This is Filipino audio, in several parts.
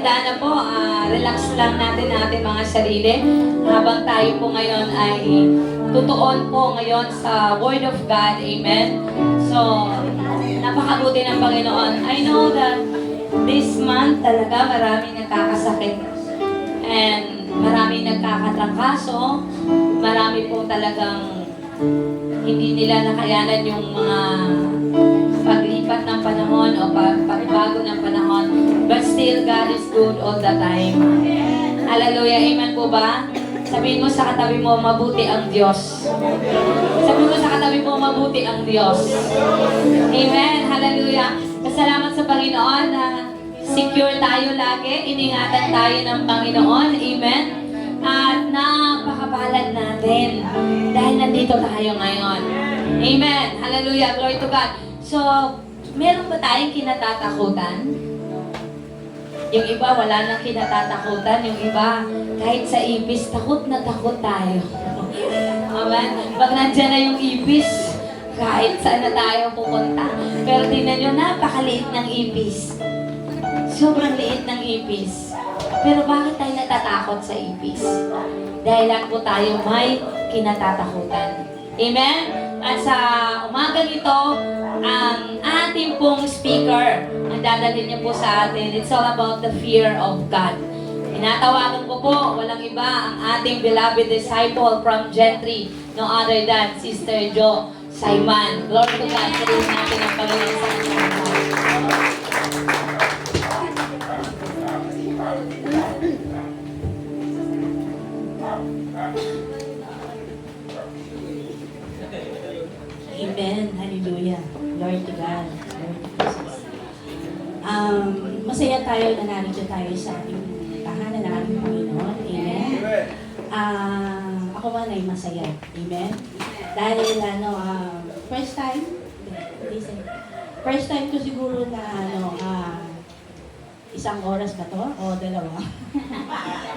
handa na po, relax lang natin ang ating mga sarili habang tayo po ngayon ay tutuon po ngayon sa Word of God. Amen. So, napakabuti ng Panginoon. I know that this month talaga maraming nagkakasakit and maraming nagkakatrangkaso. Marami po talagang hindi nila nakayanan yung mga paglipat ng panahon o pagbago ng panahon. But still, God is good all the time. Hallelujah. Amen po ba? Sabihin mo sa katabi mo, mabuti ang Diyos. Sabihin mo sa katabi mo, mabuti ang Diyos. Amen. Hallelujah. Pasalamat sa Panginoon na secure tayo lagi. Iningatan tayo ng Panginoon. Amen. At napakabalad natin dahil nandito tayo ngayon. Amen. Hallelujah. Glory to God. So, meron ba tayong kinatatakutan? Yung iba, wala nang kinatatakutan. Yung iba, kahit sa ipis, takot na takot tayo. Amen? Pag nandyan na yung ipis, kahit saan na tayo pupunta. Pero tingnan nyo, napakaliit ng ipis. Sobrang liit ng ipis. Pero bakit tayo natatakot sa ipis? Dahil lang po tayo may kinatatakutan. Amen? At sa umagang ito, ang ating pong speaker, ang dadalhin niyo po sa atin, it's all about the fear of God. Tinatawagan ko po, walang iba, ang ating beloved disciple from Gentry, no other than Sister Jo Simon. Glory to God, sabihin natin ang Panginoon sa kanyang buhay. Amen. Hallelujah. Glory to God. Glory to Jesus. Masaya tayo na narito tayo sa ating tahanan ng ating Panginoon. Amen. Ako man ay masaya. Amen. Dahil first time ko siguro na isang oras ba to? O dalawa?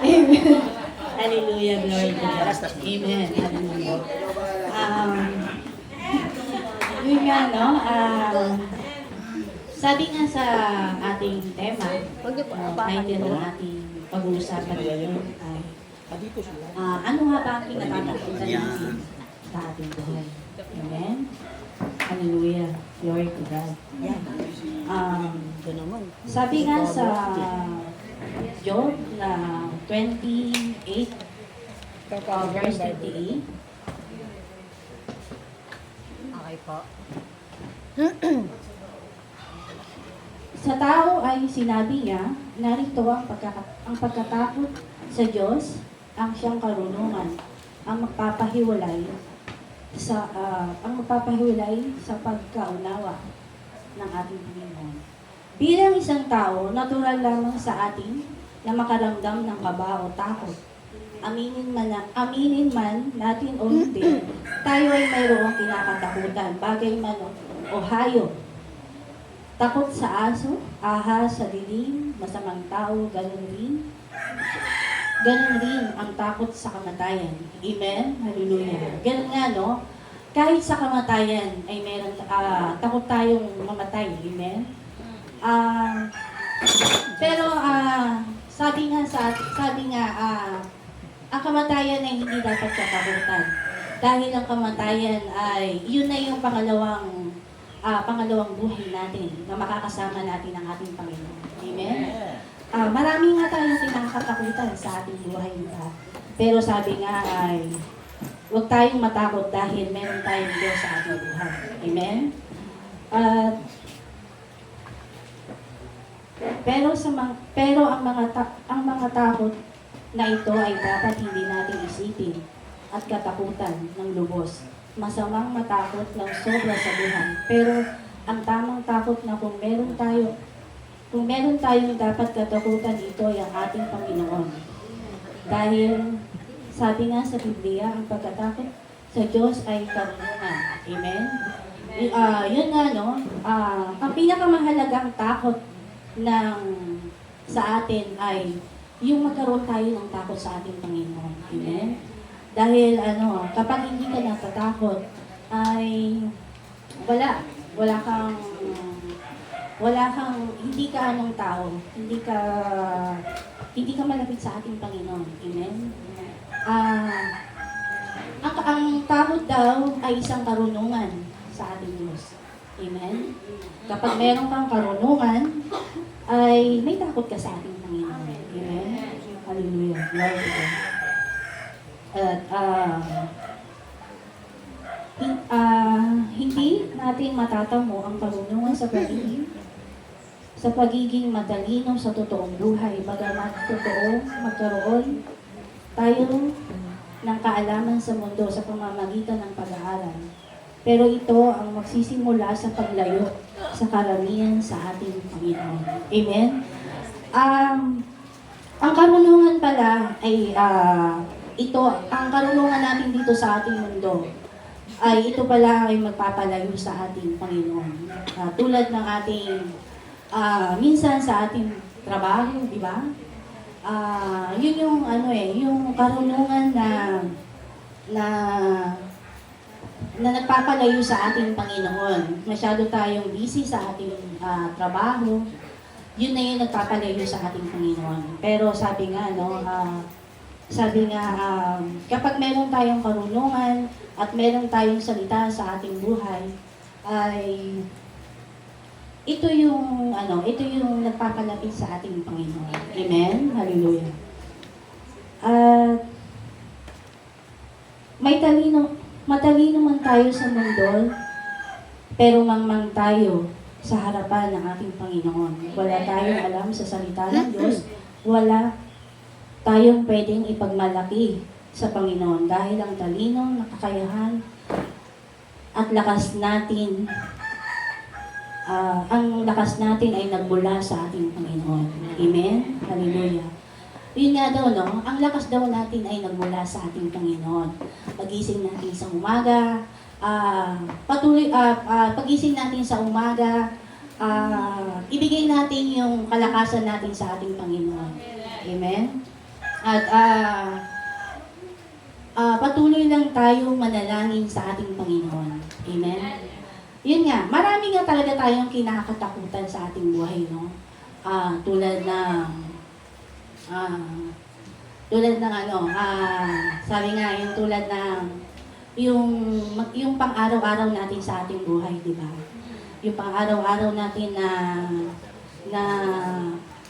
Amen. Hallelujah. Glory to God. Amen. Hallelujah. Yun nga, no? Sabi nga sa ating tema, title ng ating pag-uusapan ngayon ay ano nga ba ang kinatatakutan natin sa ating buhay? Amen? Hallelujah. Glory to God. Yan. Sabi nga sa Job na 28, verse 28, po. sa tao ay sinabi niya, narito ang pagkatakot sa Diyos, ang siyang karunungan, ang magpapahiwalay sa pagkaunawa ng ating Panginoon. Bilang isang tao, natural lamang sa atin na makaramdam ng kaba o takot. Aminin man natin o hindi, tayo ay mayroong kinakatakutan, bagay man o hayop. Takot sa aso, ahas sa dilim, masamang tao, ganun rin ang takot sa kamatayan. Amen? Hallelujah. Ganun nga, no? Kahit sa kamatayan ay meron, takot tayong mamatay. Amen? Sabi nga, ang kamatayan ay hindi dapat katakutan. Dahil ang kamatayan ay, yun na yung pangalawang buhay natin na makakasama natin ang ating Panginoon. Amen? Marami nga tayong kinakatakutan sa ating buhay. Pero sabi nga ay, huwag tayong matakot dahil meron tayong Diyos sa ating buhay. Amen? Pero ang mga takot na ito ay dapat hindi natin isipin at katakutan ng lubos. Masamang matakot ng sobra sa buhay. Pero ang tamang takot na kung meron tayong dapat katakutan, ito ay ang ating Panginoon. Dahil sabi nga sa Biblia, ang pagkatakot sa Diyos ay karunungan. Amen? Yun nga, no? Ang pinakamahalagang takot sa atin ay yung magkaroon tayo ng takot sa ating Panginoon. Amen? Dahil kapag hindi ka natatakot, ay wala kang hindi ka anong tao, hindi ka hindi ka malapit sa ating Panginoon. Amen? Ang takot daw ay isang karunungan sa ating Diyos. Amen? Kapag meron kang karunungan, ay may takot ka sa ating Panginoon. Amen? Hallelujah. Glory to God. At hindi natin matatamo ang karunungan sa pagiging matalino sa totoong buhay. Bagamat totoo magkaroon tayo ng kaalaman sa mundo sa pamamagitan ng pag-aaral. Pero ito ang magsisimula sa paglayo sa karamihan sa ating Panginoon. Amen? Ang karunungan pala ay ang karunungan natin dito sa ating mundo ay ito pala ay magpapalayo sa ating Panginoon. Tulad ng ating minsan sa ating trabaho, di ba? Yun yung yung karunungan na nagpapalayo sa ating Panginoon. Masyado tayong busy sa ating trabaho. Yun na yung nagpapalayo sa ating Panginoon. Pero sabi nga, kapag meron tayong karunungan at meron tayong salita sa ating buhay, ay ito yung nagpapalapit sa ating Panginoon. Amen? Hallelujah. At matalino man tayo sa mundo, pero mangmang tayo sa harapan ng ating Panginoon. Wala tayong alam sa salita ng Diyos, wala tayong pwedeng ipagmalaki sa Panginoon dahil ang talino, nakakayahan, at lakas natin, ang lakas natin ay nagmula sa ating Panginoon. Amen? Hallelujah. Yun nga daw, no? Ang lakas daw natin ay nagmula sa ating Panginoon. Pagising natin sa umaga, pagising natin sa umaga, ibigay natin yung kalakasan natin sa ating Panginoon. Amen? At patuloy lang tayo manalangin sa ating Panginoon. Amen? Yun nga, marami nga talaga tayong kinakatakutan sa ating buhay, no? Tulad ng sabi nga, yung tulad ng yung pang-araw-araw natin sa ating buhay, di ba? Yung pang-araw-araw natin na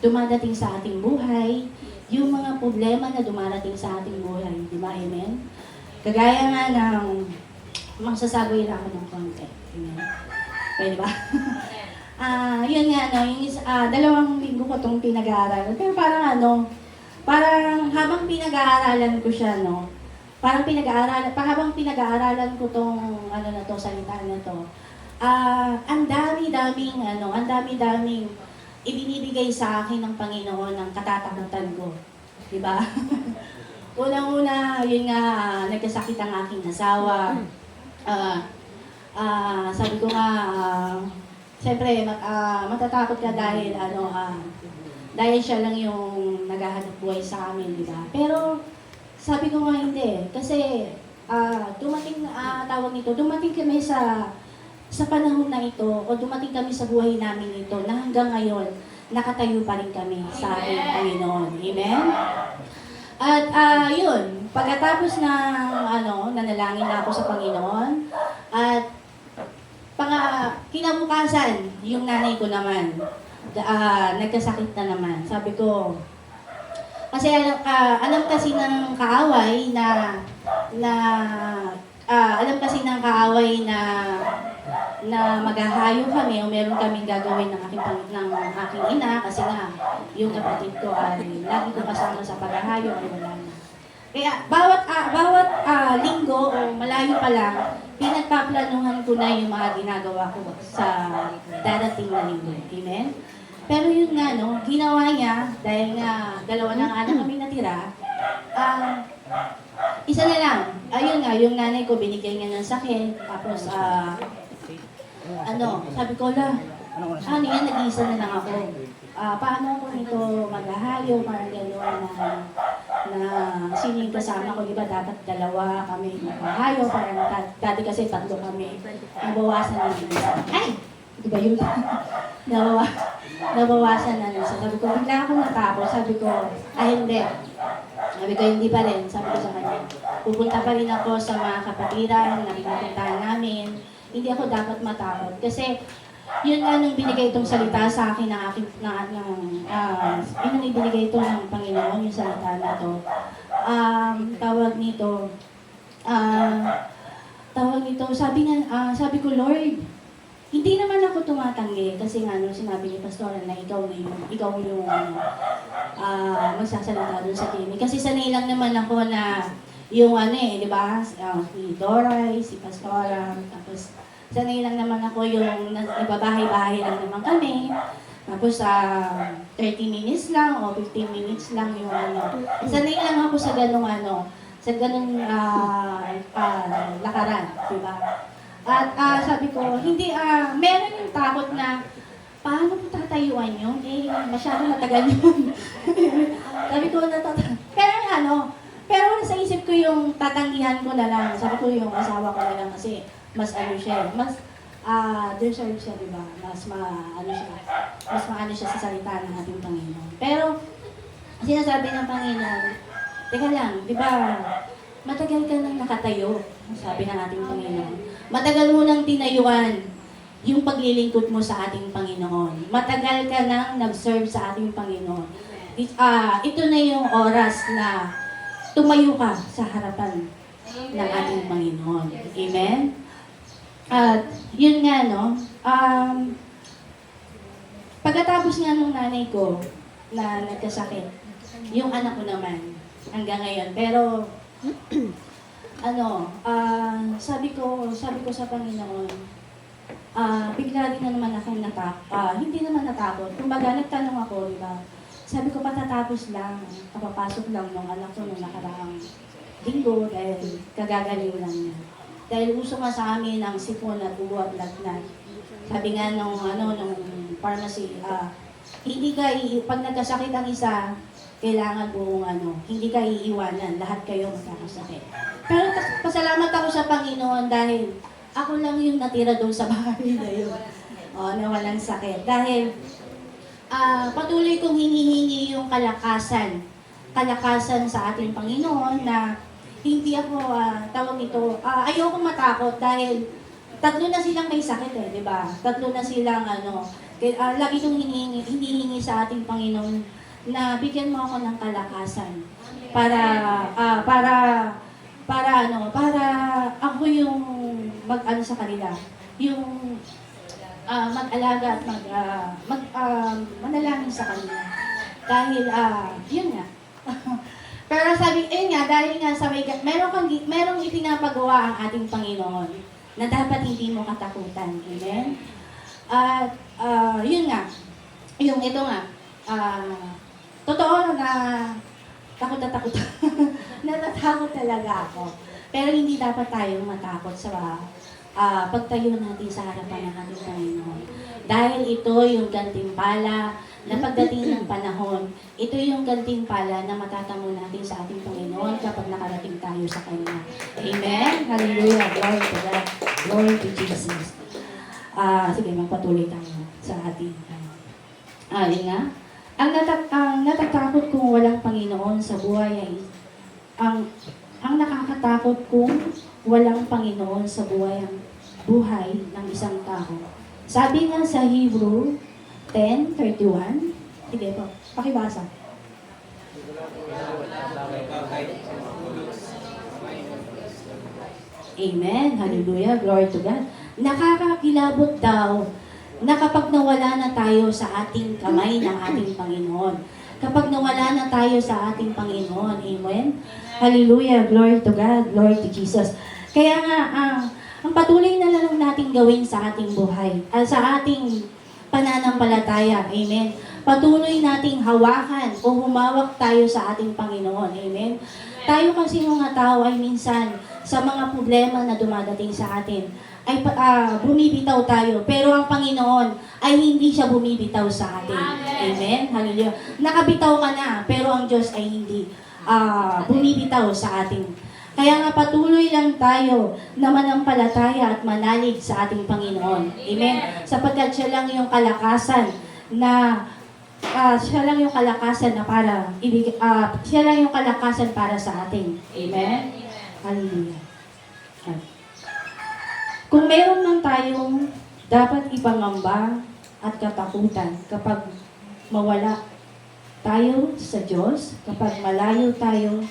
dumadating sa ating buhay, yung mga problema na dumarating sa ating buhay, di ba? Amen? Kagaya nga ng magsasagoy lang ako ng konti. Amen? Pwede ba? Yun nga, yung 2 linggo ko itong pinag-aaralan. Pero parang habang pinag-aaralan ko siya, habang pinag-aaralan ko tong salita na to, ang dami-daming ibinibigay sa akin ng Panginoon ng katatakutan ko. Diba? Unang-una, yun nga, nagkasakit ang aking asawa. Sabi ko nga, siyempre, matatakot ka dahil siya lang yung naghahanap buhay sa amin, di ba? Pero, sabi ko nga hindi. Kasi, dumating kami sa panahon na ito, o dumating kami sa buhay namin ito, na hanggang ngayon, nakatayo pa rin kami sa ating Panginoon. Amen? At, yun, pagkatapos nanalangin na ako sa Panginoon, at kinabukasan, yung nanay ko naman, nagkasakit na naman. Sabi ko, kasi alam kasi ng kaaway na maghahayo kami o meron kaming gagawin ng aking ina kasi nga yung kapatid ko ay lagi ko kasama sa paghahayo ay wala na. Kaya bawat linggo o malayo pa lang, pinagpaplanuhan ko na yung mga ginagawa ko sa darating na linggo. Amen? Pero yun nga, ginawa niya, dahil nga 2 na nga kami natira, isa na lang. Ayun nga, yung nanay ko, binigyan niya ng sakit. Tapos, sabi ko, yan, nag-iisa na lang ako. Paano ko nito maghahayo, parang gano'n na sino yung kasama ko, di ba dapat 2 kami maghahayo, parang dati kasi 3 kami. Nabawasan na yun. Ay! Di ba yun? nabawasan na nun. So, sabi ko, bigla ako natakot. Sabi ko, hindi. Sabi ko, hindi pa rin. Sabi ko sa kanya, pupunta pa rin ako sa mga kapatiran na pinupuntahan namin. Hindi ako dapat matakot. Kasi, yun nga nung binigay itong salita sa akin ng aking, yun ang ibinigay ito ng Panginoon, yung salita na to. Tawag nito, sabi ko, Lord, hindi naman ako tumatanggi kasi nga nung sinabi ni Pastor na ikaw yung magsasalita doon sa team. Kasi sanay lang naman ako na yung di ba? Si Doray, si Pastora, tapos sanay lang naman ako yung nagbabahay-bahay lang naman kami. Tapos 30 minutes lang o 15 minutes lang yung Sanay lang ako sa ganung lakaran, di ba? At sabi ko, hindi, meron yung takot na, paano po tatayuan yun? Masyado matagal yun. Sabi ko, pero sa isip ko yung tatanggihan ko na lang. Sabi ko yung asawa ko na lang kasi mas siya, mas deserve siya, di ba? Mas maano siya sa salita ng ating Panginoon. Pero, sinasabi ng Panginoon, teka lang, di ba, matagal ka nang nakatayo, sabi ng ating Panginoon. Matagal mo nang tinayuan yung paglilingkod mo sa ating Panginoon. Matagal ka nang nag-serve sa ating Panginoon. Ito na yung oras na tumayo ka sa harapan ng ating Panginoon. Amen? At yun nga, pagkatapos nga nung nanay ko na nagkasakit, yung anak ko naman hanggang ngayon. Pero, sabi ko sa Panginoon, bigla din na naman akong hindi naman natakot. Kumbaga, nagtanong ako, di ba? Sabi ko, patatapos lang, kapapasok lang nung anak ko nung nakaraang linggo dahil kagagaling lang niya. Dahil uso nga sa amin ang sipon at ubo at lagnat. Sabi nga nung pharmacy, pag nagkasakit ang isa, kailangan buong hindi ka iiwanan, lahat kayo magkakasakit. Pero pasalamat ako sa Panginoon dahil ako lang yung natira doon sa bahay na yun. Na walang sakit. Dahil patuloy kong hinihingi yung kalakasan sa ating Panginoon na hindi ako, ayoko matakot dahil tatlo na silang may sakit di ba? Tatlo na silang lagi kong hinihingi sa ating Panginoon na bigyan mo ako ng kalakasan para ako yung sa kanila, yung mag-alaga at manalangin sa kanila. Dahil, yun nga. Pero dahil nga merong ipinapagawa ang ating Panginoon na dapat hindi mo katakutan. Amen? At, yun nga. Ito nga. Totoo na takot na takot. Natatakot talaga ako. Pero hindi dapat tayong matakot sa pagtayo natin sa harapan ng ating Panginoon. Dahil ito yung gantimpala na pagdating ng panahon, ito yung gantimpala na matatamo natin sa ating Panginoon kapag nakarating tayo sa Kanya. Amen? Hallelujah. Glory to God. Glory to Jesus. Sige, magpatuloy tayo sa ating yun nga. Ang natatakot kung walang Panginoon sa buhay ay ang nakakatakot kung walang Panginoon sa buhay ng isang tao. Sabi nga sa Hebrew 10:31, sige po, pakibasa. Amen. Hallelujah. Glory to God. Nakakakilabot daw na kapag nawala na tayo sa ating kamay ng ating Panginoon. Kapag nawala na tayo sa ating Panginoon. Amen? Hallelujah. Glory to God. Glory to Jesus. Kaya nga, ang patuloy na lang natin gawin sa ating buhay, sa ating pananampalataya. Amen? Patuloy nating hawakan o humawak tayo sa ating Panginoon. Amen? Tayo kasi mga tao ay minsan sa mga problema na dumadating sa atin, ay bumibitaw tayo. Pero ang Panginoon ay hindi siya bumibitaw sa atin. Amen? Hallelujah. Nakabitaw ka na, pero ang Diyos ay hindi bumibitaw sa atin. Kaya nga patuloy lang tayo na manampalataya at manalig sa ating Panginoon. Amen? Sapagkat siya lang yung kalakasan na siya lang yung kalakasan na para siya lang yung kalakasan para sa atin. Amen? Hallelujah. Kung meron man tayong dapat ipangamba at katakutan kapag mawala tayo sa Diyos, kapag malayo tayo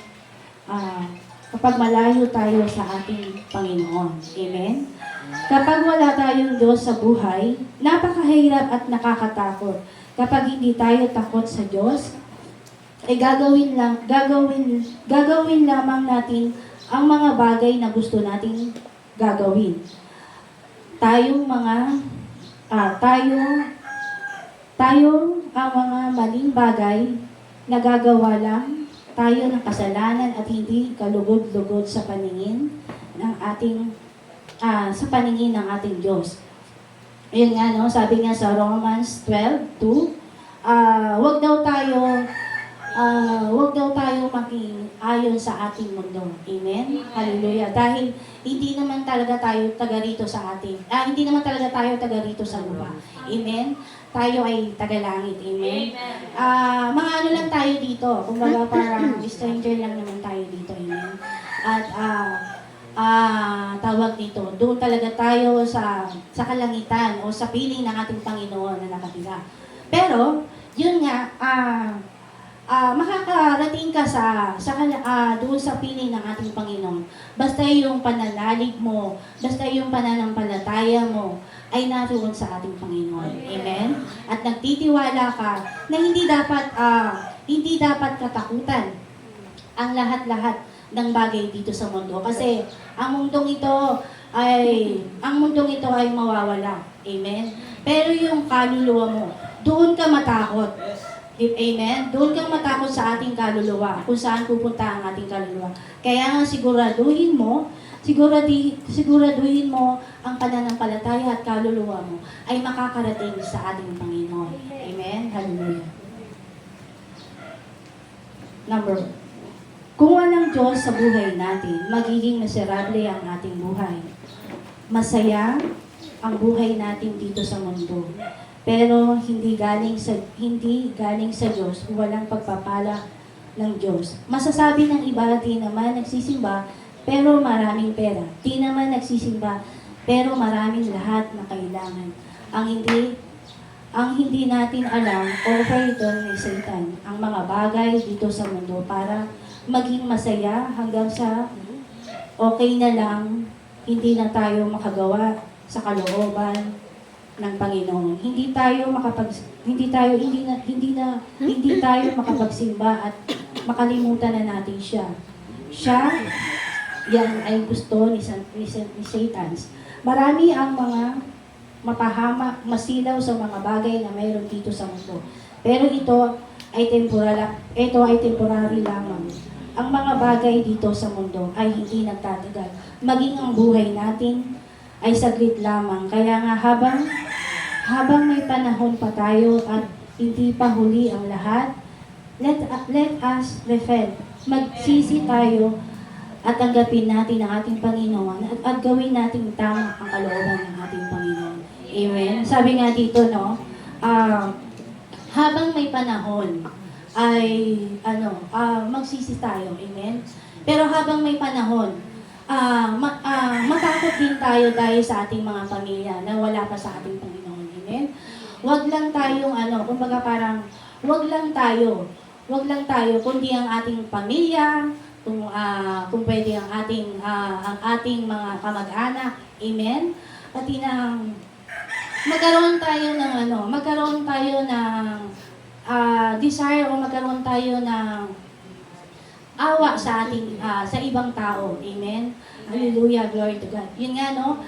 sa ating Panginoon. Amen? Kapag wala tayong Diyos sa buhay, napakahirap at nakakatakot. Kapag hindi tayo takot sa Diyos, ay gagawin lamang natin ang mga bagay na gusto nating gagawin. Tayong ang mga maling bagay na gagawa lang tayo ng kasalanan at hindi kalugod-lugod sa paningin ng ating ng ating Diyos. Ayun nga, no? Sabi nga sa Romans 12:2, wag daw tayo maging ayon sa ating mundo. Amen? Hallelujah. Dahil hindi naman talaga tayo taga rito sa lupa. Amen? Tayo ay taga-langit. Amen? Mga ano lang tayo dito. Kumbaga parang stranger lang naman tayo dito. Amen? At tawag dito, doon talaga tayo sa kalangitan o sa piling ng ating Panginoon na nakatira. Pero, yun nga, makakarating ka doon sa piling ng ating Panginoon. Basta yung pananalig mo, basta yung pananampalataya mo, ay naroon sa ating Panginoon. Amen? At nagtitiwala ka na hindi dapat katakutan ang lahat-lahat ng bagay dito sa mundo. Kasi ang mundong ito ay mawawala. Amen? Pero yung kaluluwa mo, doon ka matakot. Amen? Doon kang matakot sa ating kaluluwa, kung saan pupunta ang ating kaluluwa. Kaya nga siguraduhin mo ang pananampalataya at kaluluwa mo ay makakarating sa ating Panginoon. Amen? Hallelujah. Number 1. Kung walang Diyos sa buhay natin, magiging miserable ang ating buhay. Masaya ang buhay natin dito sa mundo. Pero hindi galing sa Diyos, walang pagpapala ng Diyos. Masasabi ng iba, di naman nagsisimba, pero maraming pera. Di naman nagsisimba, pero maraming lahat na kailangan. Ang hindi natin alam, offer ito ni Satan, ang mga bagay dito sa mundo para maging masaya hanggang sa okay na lang, hindi na tayo makagawa sa kalooban ng Panginoon. Hindi tayo makapagsimba at makalimutan na natin siya. Yan ay gusto ni Satan. Marami ang mga mapahamak, masilaw sa mga bagay na mayroon dito sa mundo. Pero ito ay temporary lamang. Ang mga bagay dito sa mundo ay hindi nagtatagal. Maging ang buhay natin ay saglit lamang. Kaya nga habang may panahon pa tayo at hindi pa huli ang lahat, let us repent. Magsisi tayo at tanggapin natin ang ating Panginoon at gawin natin tama ang kalooban ng ating Panginoon. Amen? Sabi nga dito, no, habang may panahon, ay magsisi tayo. Amen? Pero habang may panahon, matakot din tayo dahil sa ating mga pamilya na wala pa sa ating Panginoon. Amen? Wag lang tayong wag lang tayo kundi ang ating pamilya, kung pwede ang ating mga kamag-anak. Amen? Pati nang magkaroon tayo ng desire o magkaroon tayo ng awa sa ibang tao. Amen? Hallelujah, glory to God. Yun nga, no?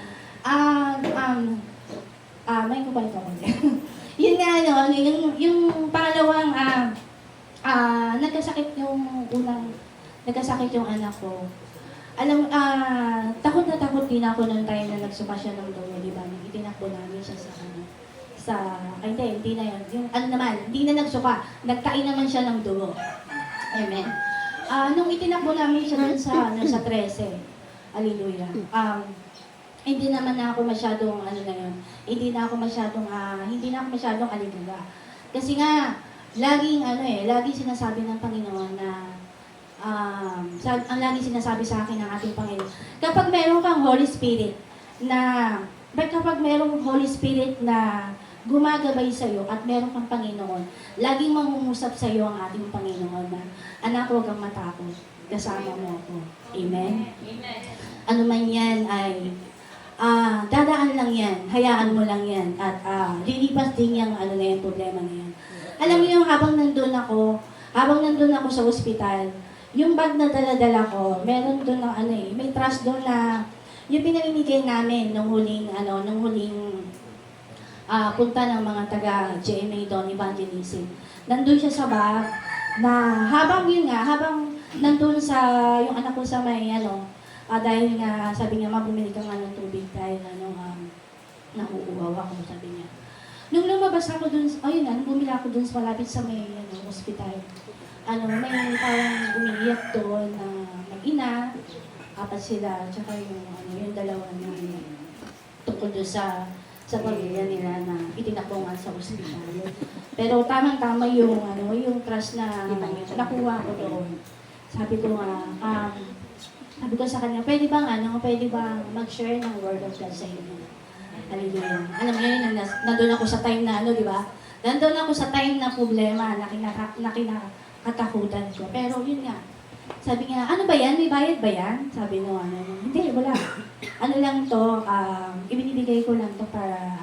May kubay ka ulit. Yun nga, no? Yung pangalawang, nagkasakit yung anak ko. Takot na takot din ako nung time na nagsuka siya ng dugo, di ba? Itinakbo namin siya hindi na yun. Hindi na nagsuka. Nagkain naman siya ng dugo. Amen. Nung itinakbo namin siya dun sa 13, hallelujah. Hindi naman na ako masyadong, hindi na ako masyadong aligaga. Kasi nga, laging sinasabi ng Panginoon na, ang laging sinasabi sa akin ng ating Panginoon, kapag meron kang Holy Spirit na gumagabay sa iyo at meron kang Panginoon, laging mangungusap sa iyo ang ating Panginoon na, anak, huwag kang matakot, kasama mo ako. Amen? Amen. Ano man yan ay dadaan lang yan, hayaan mo lang yan, at lilipas din yung problema na yan. Alam mo yung habang nandun ako sa ospital, yung bag na dala-dala ko, meron doon na may trust doon na yung pinamimigay namin nung huling punta ng mga taga GMA doon, Evangelism. Nandun siya sa bag na habang nandun yung anak ko sa may dahil nga sabi niya, bumili ka nga ng tubig dahil nauuwaw ako, sabi niya. Nung lumabas ako dun, nung bumili ako dun sa malapit sa may hospital, may parang umiiyak doon na mag-ina, apat sila, tsaka yung dalawa na tungkol doon sa pamilya nila na itinakbungan sa ospital. Pero tamang-tama yung trust na nakuha ko doon. Sabi ko sa kanya, pwede bang mag-share ng word of God sa inyo? Hallelujah. Alam niyo yun, nandun ako sa time na di ba? Nandun ako sa time na problema, na kinakatakutan ko. Pero yun nga, sabi niya, ano ba yan? May bayad ba yan? Sabi nung hindi, wala. Ano lang to, ibinibigay ko lang to para,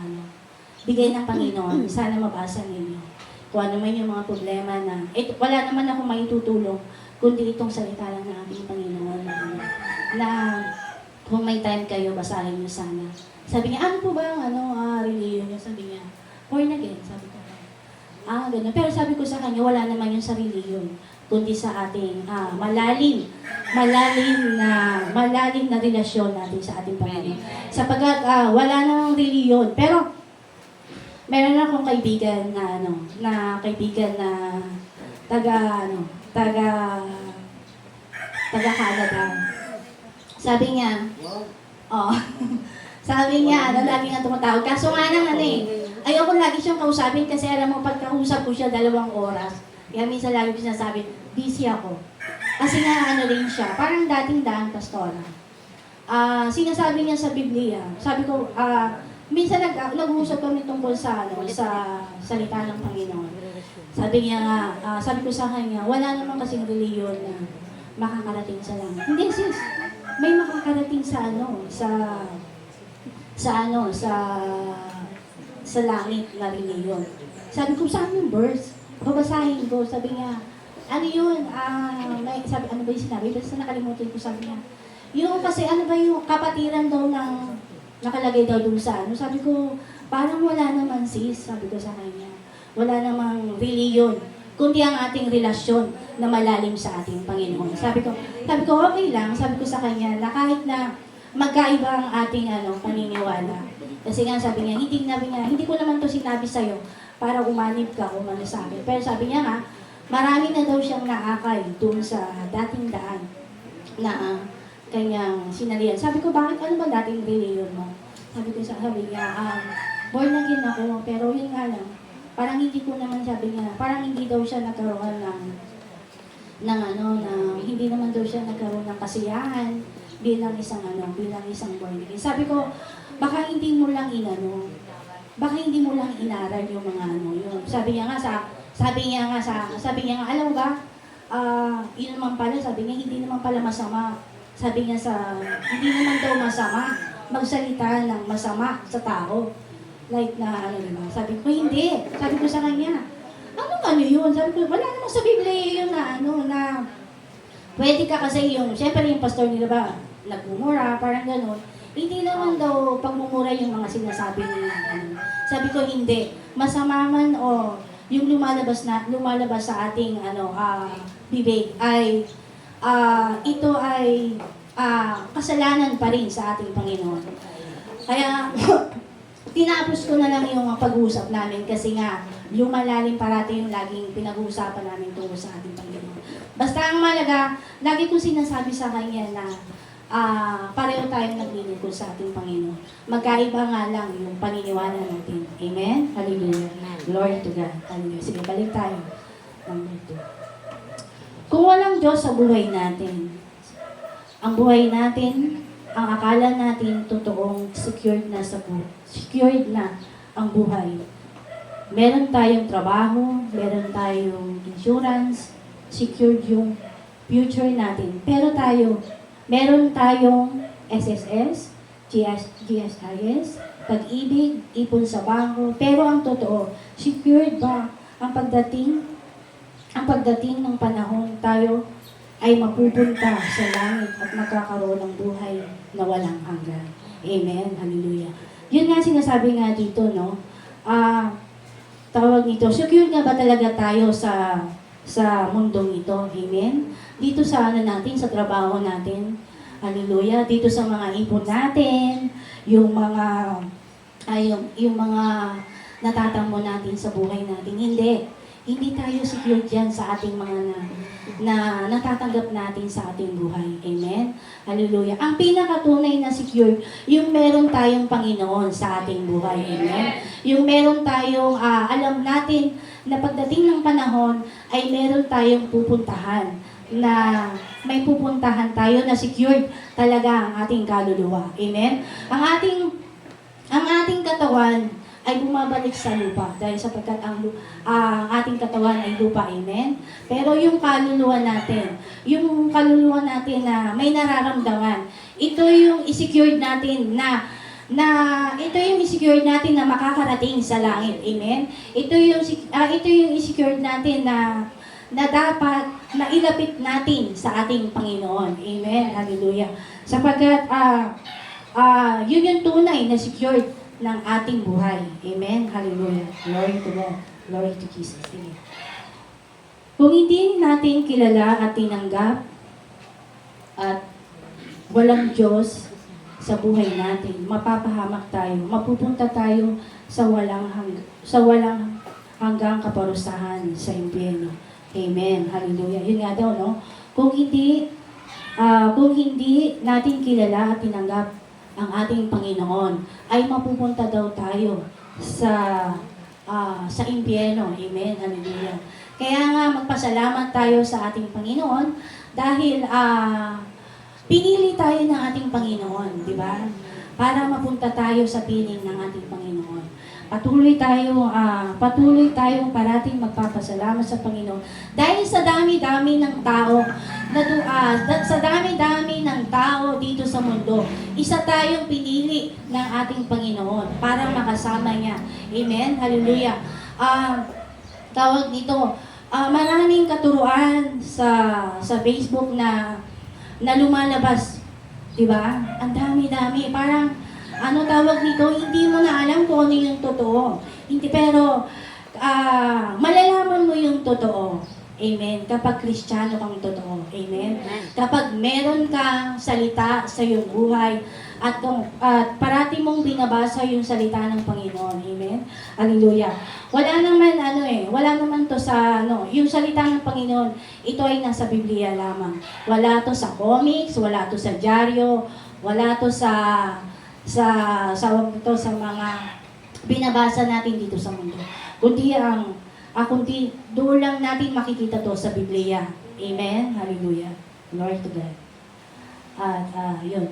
bigay ng Panginoon. Sana mabasa ninyo. Kung ano man yung mga problema na, wala naman ako maitutulong, kundi itong salita lang ng ating Panginoon na kung may time kayo, basahin niyo sana. Sabi niya, ano po ba ang religion niyo? Sabi niya, born again, sabi ko. Ganun. Pero sabi ko sa kanya, wala naman yung sa religion, kundi sa ating malalim na relasyon natin sa ating Panginoon. Sapagkat wala namang religion. Pero meron akong kaibigan na taga Canada. Sabi niya, lagi nga tumatawag. Kaso nga ayoko lagi siyang kausapin kasi alam mo, pagkausap ko siya 2 oras. Kaya minsan lagi ko sinasabi, busy ako. Kasi nga rin siya, parang dating daan pastora. Sinasabi niya sa Biblia, sabi ko, minsan nag-uusap kami tungkol sa salita ng Panginoon. Sabi niya sabi ko sa kanya, wala naman kasing reliyon na makakarating sa langit. Hindi sis, may makakarating sa langit na reliyon. Sabi ko, saan yung verse? Babasahin ko, sabi niya, ano yun? Sabi, ano ba yung sinabi? Basta nakalimutan ko, sabi niya. Yung kasi yung kapatiran daw ng nakalagay daw dun sa Sabi ko, parang wala naman sis, sabi ko sa kanya. Wala namang reliyon, kundi ang ating relasyon na malalim sa ating Panginoon. Sabi ko, okay lang, sabi ko sa kanya, na kahit na magkaiba ang ating paniniwala. Kasi nga sabi niya, hindi ko naman to sinabi sa'yo para umanib ka o sa akin. Pero sabi niya nga, marami na daw siyang naakay doon sa dating daan na kanyang sinalihan. Sabi ko, bakit ano ba dating reliyon mo? Sabi niya, born again ako, pero yun nga lang, parang hindi ko naman, sabi niya, parang hindi daw siya nagkaroon hindi naman daw siya nagkaroon ng kasiyahan bilang isang born again. Sabi ko, baka hindi mo lang inaral yung mga yun. Sabi niya nga, alam mo ba, yun naman pala, sabi niya, hindi naman pala masama. Sabi niya hindi naman daw masama magsalita ng masama sa tao. Like diba? Sabi ko, hindi. Sabi ko sa kanya, ano yun? Sabi ko, wala naman sa Biblia yun na pwede ka kasi syempre yung pastor nila ba, nagmumura, parang gano'n. Hindi naman daw pagmumura yung mga sinasabi nila. Sabi ko, hindi. Masama man o yung lumalabas sa ating bibig ay ito ay kasalanan pa rin sa ating Panginoon. Kaya tinapos ko na lang yung pag-uusap namin kasi nga lumalalim parati yung laging pinag-uusapan namin tungkol sa ating Panginoon. Basta ang malaga, lagi ko sinasabi sa kanya na pareho tayong naglilingkod sa ating Panginoon. Magkaiba nga lang yung paniniwala natin. Amen? Hallelujah. Glory to God. Hallelujah. Sige, balik tayo. Number 2. Kung walang Diyos sa buhay natin, ang buhay natin, ang akala natin totoong secured na secured na ang buhay. Meron tayong trabaho, meron tayong insurance, secured yung future natin. Pero meron tayong SSS, GSIS, pag-ibig, ipon sa bangko. Pero ang totoo, secured ba ang pagdating ng panahon tayo ay mapupunta sa langit at magkakaroon ng buhay na walang hanggan. Amen. Hallelujah. Yun nga sinasabi nga dito, no? Tawag nito, secure nga ba talaga tayo sa mundong ito? Amen? Dito sa natin, sa trabaho natin. Hallelujah. Dito sa mga ipon natin, yung mga natatamo natin sa buhay natin. Hindi tayo secure dyan sa ating mga na natatanggap natin sa ating buhay. Amen? Hallelujah. Ang pinakatunay na secure, yung meron tayong Panginoon sa ating buhay. Amen? Yung meron tayong, alam natin na pagdating ng panahon, ay meron tayong pupuntahan na may pupuntahan tayo na secured talaga ang ating kaluluwa. Amen? Ang ating katawan ay bumabalik sa lupa dahil sapagkat ang ating katawan ay lupa. Amen? Pero yung kaluluwa natin na may nararamdaman, ito yung i-secured natin na makakarating sa langit. Amen? Ito yung i-secured natin na dapat na ilapit natin sa ating Panginoon. Amen? Hallelujah. Sapagkat yun yung tunay na secured ng ating buhay. Amen? Hallelujah. Glory to God. Glory to Jesus. Sige. Kung hindi natin kilala at tinanggap at walang Diyos sa buhay natin, mapapahamak tayo, mapupunta tayo sa walang hanggang kaparusahan sa impyerno. Amen. Hallelujah. Yun nga daw, no? Kung hindi natin kilala at tinanggap ang ating Panginoon, ay mapupunta daw tayo sa impyerno. Amen. Hallelujah. Kaya nga magpasalamat tayo sa ating Panginoon dahil pinili tayo ng ating Panginoon, di ba? Para mapunta tayo sa piling ng ating Panginoon. Patuloy tayong parating magpapasalamat sa Panginoon dahil sa dami-dami ng tao dito sa mundo, isa tayong pinili ng ating Panginoon para makasama niya. Amen? Hallelujah. Tawag nito, maraming katuruan sa Facebook na lumalabas. Diba? Ang dami-dami. Parang tawag nito, hindi mo na alam kung ano yung totoo. Pero, malalaman mo yung totoo. Amen. Kapag Kristiyano kang totoo. Amen. Kapag meron kang salita sa iyong buhay at parati mong binabasa yung salita ng Panginoon. Amen. Hallelujah. Wala naman to sa yung salita ng Panginoon, ito ay nasa Biblia lamang. Wala to sa comics, wala to sa dyaryo, wala to sa mga binabasa natin dito sa mundo. Kundi doon lang natin makikita to sa Biblia. Amen? Hallelujah. Glory to God. At yun.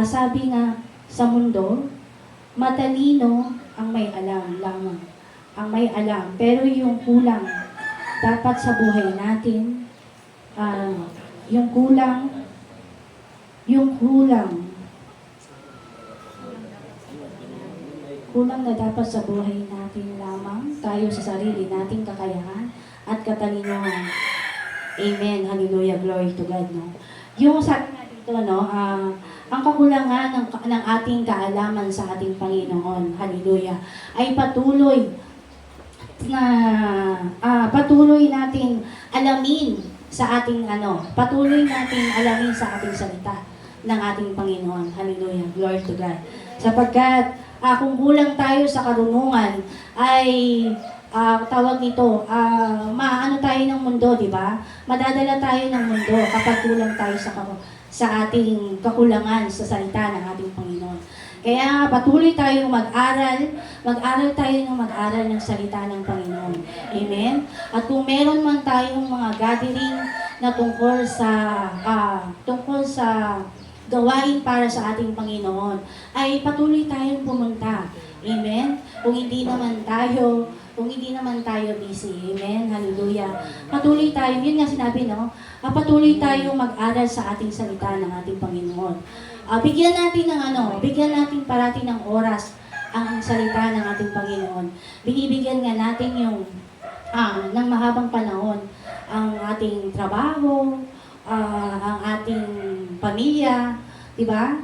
Sabi nga sa mundo, matalino ang may alam lamang. Ang may alam. Pero yung kulang dapat sa buhay natin, yung kulang na dapat sa buhay natin lamang, tayo sa sarili nating kakayahan at katalinuhan. Amen. Hallelujah. Glory to God. No? Yung sabi nga dito, ang kakulangan ng ating kaalaman sa ating Panginoon, hallelujah, ay patuloy natin alamin sa ating salita ng ating Panginoon. Hallelujah. Glory to God. Sapagkat kung kulang tayo sa karunungan, ay tawag nito, maano tayo ng mundo, di ba? Madadala tayo ng mundo kapag kulang tayo sa ating kakulangan sa salita ng ating Panginoon. Kaya patuloy tayong mag-aral tayo ng mag-aral ng salita ng Panginoon. Amen? At kung meron man tayong mga gathering na tungkol sa gawain para sa ating Panginoon, ay patuloy tayong pumunta. Amen? Kung hindi naman tayo busy. Amen? Hallelujah. Patuloy tayo, yun nga sinabi, no? Patuloy tayong mag-aral sa ating salita ng ating Panginoon. Bigyan natin parati ng oras ang salita ng ating Panginoon. Binibigyan nga natin yung ng mahabang panahon ang ating trabaho, ang ating pamilya, di ba?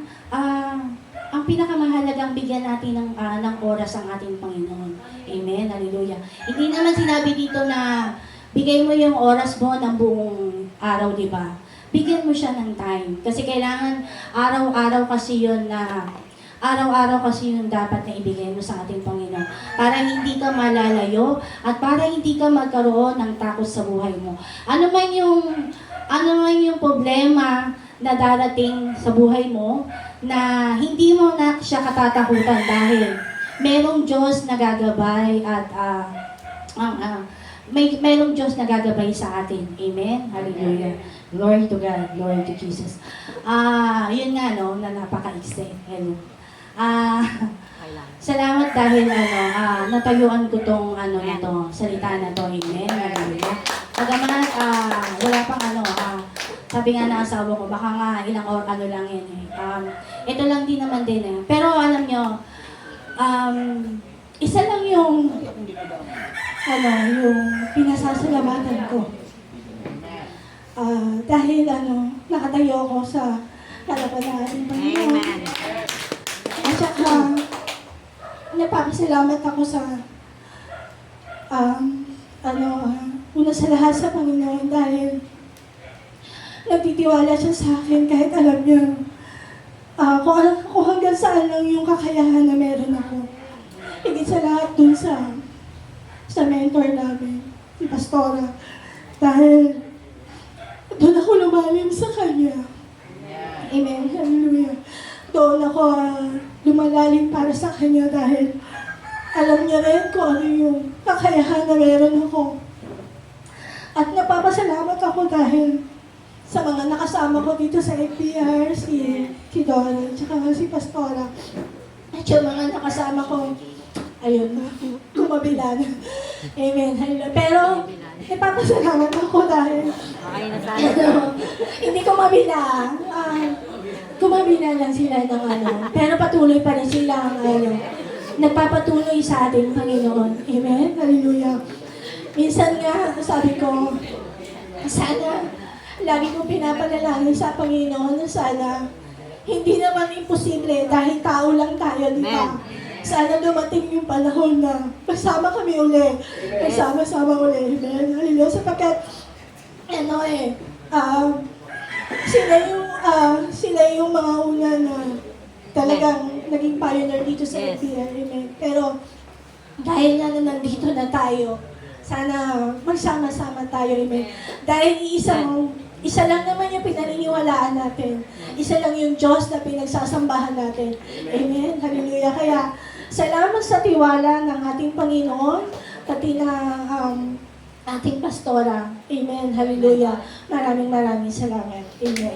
Ang pinakamahalagang bigyan natin ng oras ang ating Panginoon. Amen. Hallelujah. Hindi naman sinabi dito na bigay mo yung oras mo ng buong araw, di ba? Bigyan mo siya ng time. Kasi kailangan araw-araw kasi yun dapat na ibigay mo sa ating Panginoon. Para hindi ka malalayo at para hindi ka magkaroon ng takot sa buhay mo. Ano man yung problema na darating sa buhay mo na hindi mo na siya katatakutan dahil merong Diyos na gagabay at merong Diyos na gagabay sa atin. Amen? Hallelujah. Glory to God. Glory to Jesus. Yun nga, no, na napaka-excited. Hello. Salamat dahil, natayuan ko tong, salita na to. Amen? Hallelujah. Pagaman, wala pang, sabi nga na asawa ko, baka nga ilang lang yan eh. Ito lang din naman din eh. Pero alam nyo, isa lang yung pinasasalamatan ko. Dahil nakatayo ako sa harapan ng ating Panginoon. At saka, napapasalamat ako sa una sa lahat sa Panginoon dahil nagtitiwala siya sa akin kahit alam niya kung hanggang saan lang yung kakayahan na meron ako. Higit sa lahat dun sa mentor namin, si Pastora. Dahil doon ako lumalim sa kanya. Amen. Hallelujah. Doon ako lumalalim para sa kanya dahil alam niya rin kung ano yung kakayahan na meron ako. At napapasalamat ako dahil sa mga nakasama ko dito sa FPR, si Dora, tsaka si Pastora. At yung mga nakasama ko, ayun na, kumabila na. Amen. Pero, napapasalamat ako dahil hindi kumabila. Kumabila lang sila ng Pero patuloy pa rin sila nagpapatuloy sa ating Panginoon. Amen. Hallelujah. Minsan nga, sabi ko, sana, lagi kong pinapanalangin sa Panginoon na sana, hindi naman imposible dahil tao lang tayo, di ba? Sana dumating yung panahon na magsama kami uli. Magsama-sama uli. Amen. Hallelujah. Sapagkat, sila yung mga una na talagang naging pioneer dito sa FPR. Amen. Pero, dahil na nandito na tayo, sana magsama-sama tayo. Amen. Dahil isa lang naman yung pinaniniwalaan natin. Isa lang yung Diyos na pinagsasambahan natin. Amen. Hallelujah. Kaya, salamat sa tiwala ng ating Panginoon, pati na ating pastora. Amen. Hallelujah. Maraming salamat. Amen.